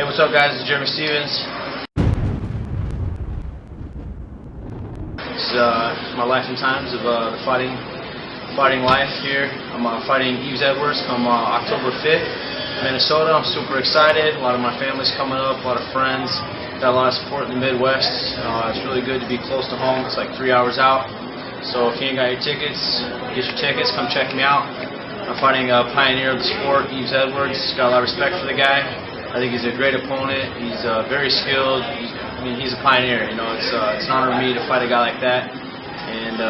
what's up guys, it's Jeremy Stevens. This is my life and times of the fighting life here. I'm fighting Yves Edwards come October 5th, Minnesota. I'm super excited. A lot of my family's coming up, a lot of friends. Got a lot of support in the Midwest. It's really good to be close to home. It's like 3 hours out. So if you ain't got your tickets, get your tickets, come check me out. I'm fighting a pioneer of the sport, Yves Edwards. Got a lot of respect for the guy. I think he's a great opponent. He's very skilled. He's a pioneer. You know, it's an honor for me to fight a guy like that. And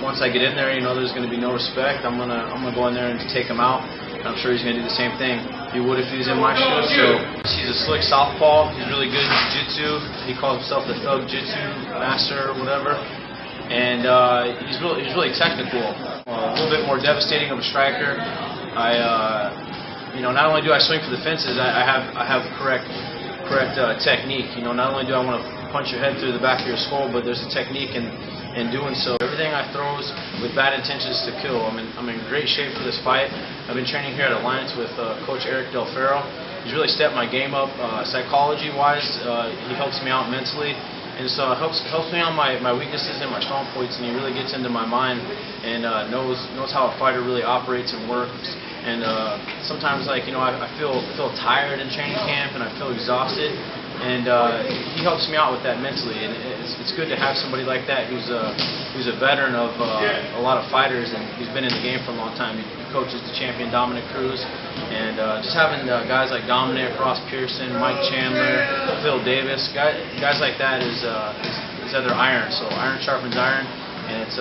once I get in there, you know, there's going to be no respect. I'm gonna go in there and take him out. I'm sure he's going to do the same thing. He would if he was in my shoes. So he's a slick southpaw. He's really good in jiu-jitsu. He calls himself the thug jiu-jitsu master or whatever. And he's really technical. A little bit more devastating of a striker. You know, not only do I swing for the fences, I have correct technique. You know, not only do I want to punch your head through the back of your skull, but there's a technique in doing so. Everything I throw is with bad intentions to kill. I'm in great shape for this fight. I've been training here at Alliance with Coach Eric Del Ferro. He's really stepped my game up psychology-wise. He helps me out mentally. And so it helps me on my weaknesses and my strong points, and he really gets into my mind and knows how a fighter really operates and works. And sometimes, like, you know, I feel tired in training camp and I feel exhausted, and he helps me out with that mentally. And it's good to have somebody like that who's a veteran of a lot of fighters, and he's been in the game for a long time. He coaches the champion Dominic Cruz, and just having guys like Dominic, Ross Pearson, Mike Chandler, Phil Davis, guys like that is other iron. So iron sharpens iron. And it's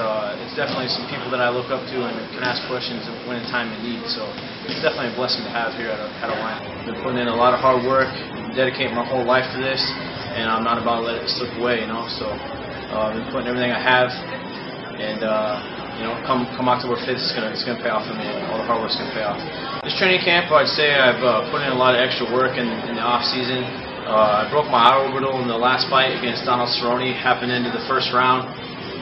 definitely some people that I look up to and can ask questions when in time of need. So it's definitely a blessing to have here at Alliance. I've been putting in a lot of hard work, dedicating my whole life to this, and I'm not about to let it slip away, you know. So I've been putting everything I have, and you know, come October 5th, it's gonna pay off for me. All the hard work's gonna pay off. This training camp, I'd say I've put in a lot of extra work in the off season. I broke my eye orbital in the last fight against Donald Cerrone. Happened into the first round.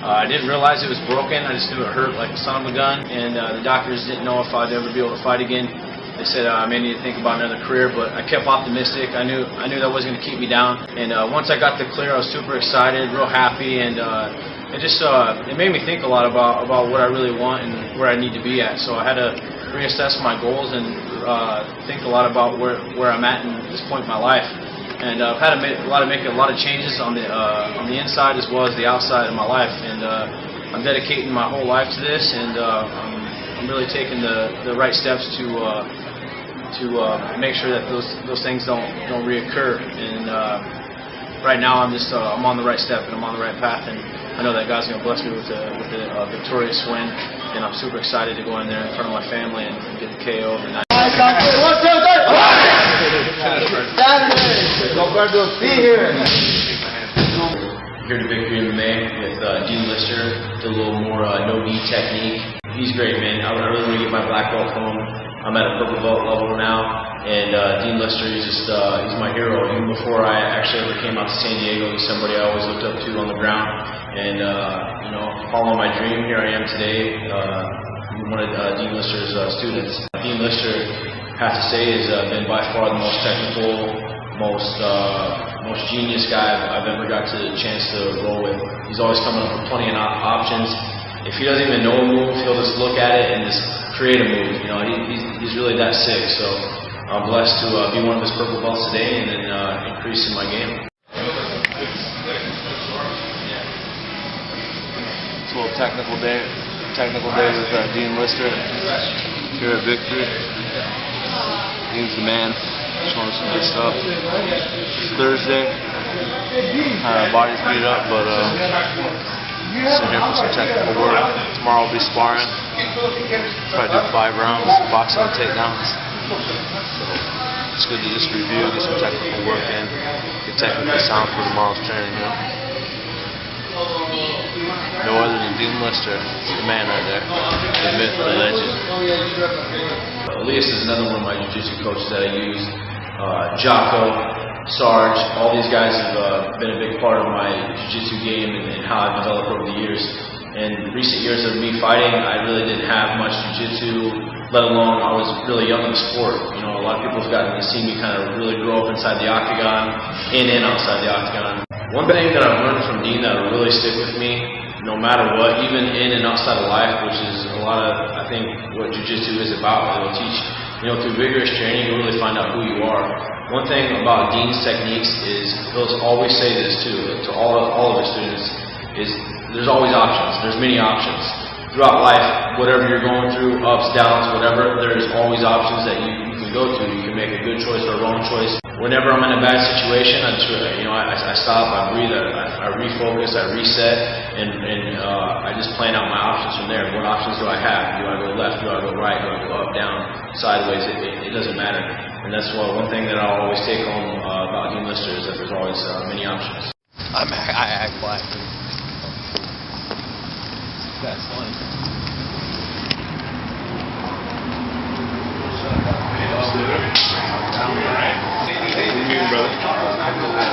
I didn't realize it was broken. I just knew it hurt like the son of a gun, and the doctors didn't know if I'd ever be able to fight again. They said I may need to think about another career, but I kept optimistic. I knew that wasn't going to keep me down. And once I got the clear, I was super excited, real happy, and it made me think a lot about what I really want and where I need to be at. So I had to reassess my goals and think a lot about where I'm at in this point in my life. And I've had to make a lot of changes on the inside as well as the outside of my life, and I'm dedicating my whole life to this, and I'm really taking the right steps to make sure that those things don't reoccur. And right now I'm on the right step, and I'm on the right path, and I know that God's going to bless me with a victorious win, and I'm super excited to go in there in front of my family and get the KO tonight. Here to Victory MMA with Dean Lister. Did a little more no-knee technique. He's great, man. I really want to get my black belt from him. I'm at a purple belt level now, and Dean Lister, he's my hero. Even before I actually ever came out to San Diego, he's somebody I always looked up to on the ground. And you know, following my dream, here I am today. One of Dean Lister's students. Dean Lister, I have to say, has been by far the most technical, most genius guy I've ever got the chance to roll with. He's always coming up with plenty of options. If he doesn't even know a move, he'll just look at it and just create a move. You know, he's really that sick. So I'm blessed to be one of his purple belts today and then increase in my game. It's a little technical day with Dean Lister here at Victory. Dean's the man. Showing us some good stuff. It's Thursday. Body's beat up, but sitting here for some technical work. Tomorrow I'll be sparring. Probably do 5 rounds, boxing and takedowns. So it's good to just review, get some technical work in, get technically sound for tomorrow's training. You know? No other than Dean Lister, the man right there, the myth, the legend. Elias is another one of my jiu-jitsu coaches that I use. Jocko, Sarge, all these guys have been a big part of my jiu-jitsu game and how I've developed over the years. In recent years of me fighting, I really didn't have much jiu-jitsu let alone I was really young in the sport. You know, a lot of people have gotten to see me kind of really grow up inside the octagon, in and outside the octagon. One thing that I've learned from Dean that will really stick with me, no matter what, even in and outside of life, which is a lot of, I think, what jiu-jitsu is about. It'll teach, you know, through vigorous training, you'll really find out who you are. One thing about Dean's techniques is, he'll always say this too, to all of his students, is there's always options. There's many options. Throughout life, whatever you're going through, ups, downs, whatever, there's always options that you can go to. You can make a good choice or a wrong choice. Whenever I'm in a bad situation, I stop, I breathe, I refocus, I reset, and I just plan out my options from there. What options do I have? Do I go left? Do I go right? Do I go up, down, sideways? It doesn't matter. And that's one thing that I'll always take home about Dean Lister, is that there's always many options. I act black. That's funny. Hey, brother.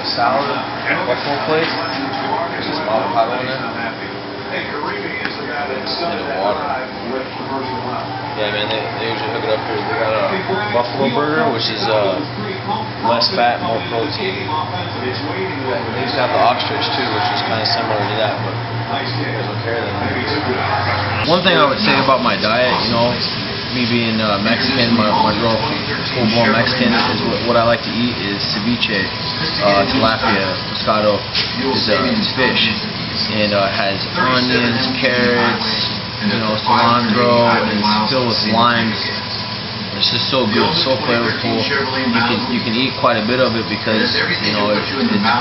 Salad, buffalo plate. There's a small avocado in there. And water. Yeah, man, they usually hook it up here. They got a buffalo burger, which is less fat, more protein. They used to have the ostrich too, which is kind of similar to that, but you guys don't care then. One thing I would say about my diet, you know, me being Mexican, my real full-blown Mexican, is what I like to eat is ceviche, tilapia, pescado, is fish, and has onions, carrots, you know, cilantro, and it's filled with limes. It's just so good, so flavorful. You can eat quite a bit of it because, you know, it's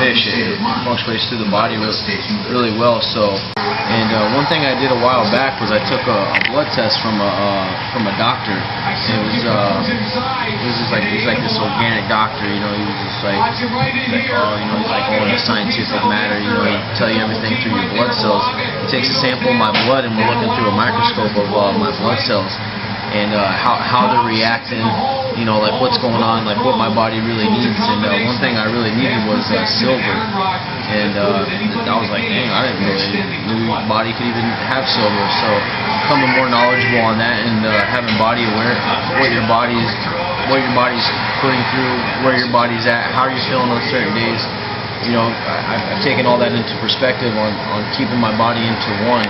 fish. It functions through the body really well. So, and one thing I did a while back was I took a blood test from a doctor. And it was just like this organic doctor. You know, he was just like oh, you know, he's like in a scientific matter. You know, he'd tell you everything through your blood cells. He takes a sample of my blood, and we're looking through a microscope of my blood cells. And how they're reacting, you know, like what's going on, like what my body really needs. And one thing I really needed was silver. And I was like, dang, I didn't really know my body could even have silver. So becoming more knowledgeable on that and having body aware, what your body's putting through, where your body's at, how you're feeling on certain days. You know, I've taken all that into perspective on keeping my body into one.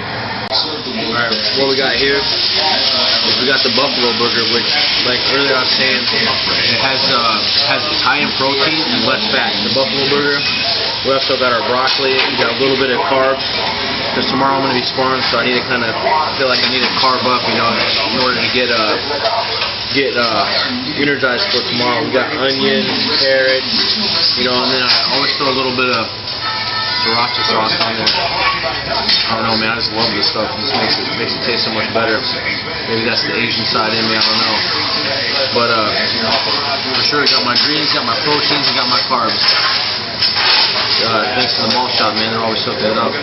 Alright, what we got here is we got the buffalo burger, which, like earlier I was saying, it has high in protein and less fat. The buffalo burger, we also got our broccoli, we got a little bit of carbs, because tomorrow I'm going to be sparring, so I need to kind of feel like I need to carb up, you know, in order to get energized for tomorrow. We got onion, carrots, you know, and then I always throw a little bit of sriracha sauce on there. I don't know, man, I just love this stuff. It just makes it taste so much better. Maybe that's the Asian side in me, I don't know. But for sure, I got my greens, got my proteins, and got my carbs. Thanks to the malt shop, man, they're always hooking it up.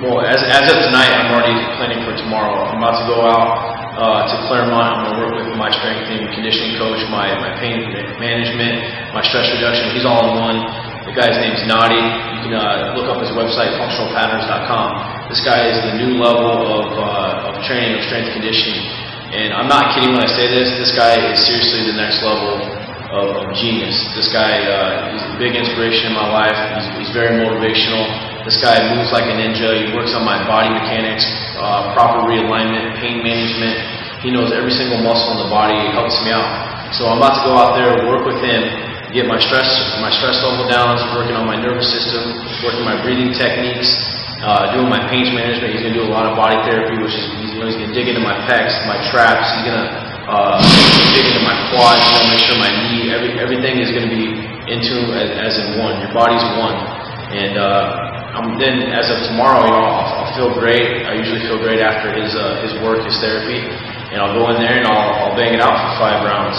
Well, as of tonight, I'm already planning for tomorrow. I'm about to go out to Claremont. I'm going to work with my strength and conditioning coach, my pain management, my stress reduction. He's all in one. The guy's name's Nadi. You can look up his website, functionalpatterns.com. This guy is the new level of training, of strength conditioning. And I'm not kidding when I say this. This guy is seriously the next level of genius. This guy is a big inspiration in my life. He's very motivational. This guy moves like a ninja. He works on my body mechanics, proper realignment, pain management. He knows every single muscle in the body. He helps me out. So I'm about to go out there, work with him, get my stress level down, working on my nervous system, working my breathing techniques, doing my pain management. He's going to do a lot of body therapy, which is, he's going to dig into my pecs, my traps. He's going to dig into my quads. He's going to make sure my knee, everything is going to be in tune as in one. Your body's one. And then as of tomorrow, you know, I'll feel great. I usually feel great after his work, his therapy. And I'll go in there and I'll bang it out for 5 rounds.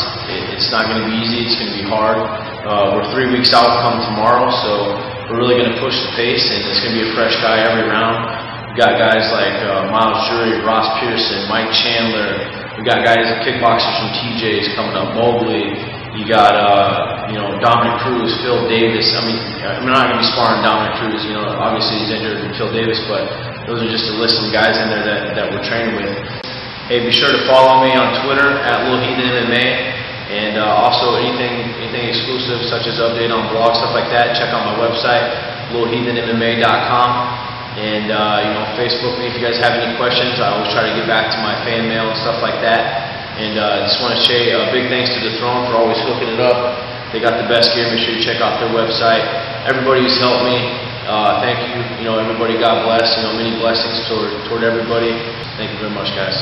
It's not going to be easy. It's going to be hard. We're 3 weeks out come tomorrow, so we're really going to push the pace, and it's going to be a fresh guy every round. We got guys like Miles Jury, Ross Pearson, Mike Chandler. We got guys, kickboxers from TJ's coming up, Mobley. You got you know, Dominic Cruz, Phil Davis. I mean, I'm not going to be sparring Dominic Cruz. You know, obviously he's injured, and Phil Davis, but those are just a list of guys in there that we're training with. Hey, be sure to follow me on Twitter at Lil Heathen MMA, and also anything exclusive such as update on blogs, stuff like that. Check out my website, lilheathenmma.com, and Facebook me if you guys have any questions. I always try to get back to my fan mail and stuff like that. And just want to say a big thanks to The Throne for always hooking it up. They got the best gear. Make sure you check out their website. Everybody who's helped me, thank you. Everybody, God bless. Many blessings toward everybody. Thank you very much, guys.